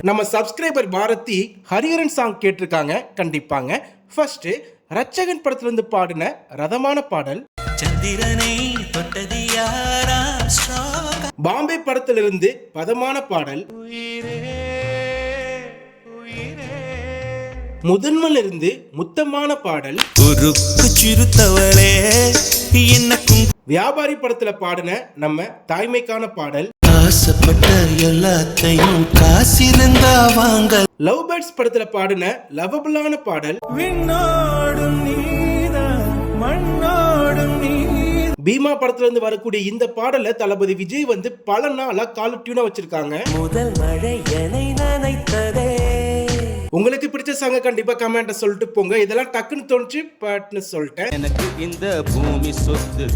நம்ம subscriber Bharathi Hariharan song கேட்டிருக்காங்க. கண்டிப்பாங்க. ஃபர்ஸ்ட் ரட்சகன் படத்துல இருந்து பாடின ரதமான பாடல். சந்திரனை தொட்டது யாரா? பாம்பே படத்திலிருந்து பதமான பாடல். முதன்மையில இருந்து முத்தமான பாடல். வியாபாரி படத்துல பாடின நம்ம தாய்மைக்கான பாடல். ஆசைப்பட்ட எல்லாத்தையும் காசிருந்தா வாங்க. லவ் பேர்ட்ஸ் படத்துல பாடின லவபிளான பாடல். பீமா படத்துல இருந்து வரக்கூடிய இந்த பாடல தளபதி விஜய் வந்து பல நாளா கால் டியூனா வச்சிருக்காங்க. முதல் மழை என்னை நனைத்ததே. உங்களுக்கு பிடிச்ச சாங்க கண்டிப்பா கமெண்ட்ல சொல்லிட்டு போங்க. இதெல்லாம் டக்குன்னு தோணுச்சு பட்னு சொல்லிட்டேன். எனக்கு இந்த பூமி சொத்து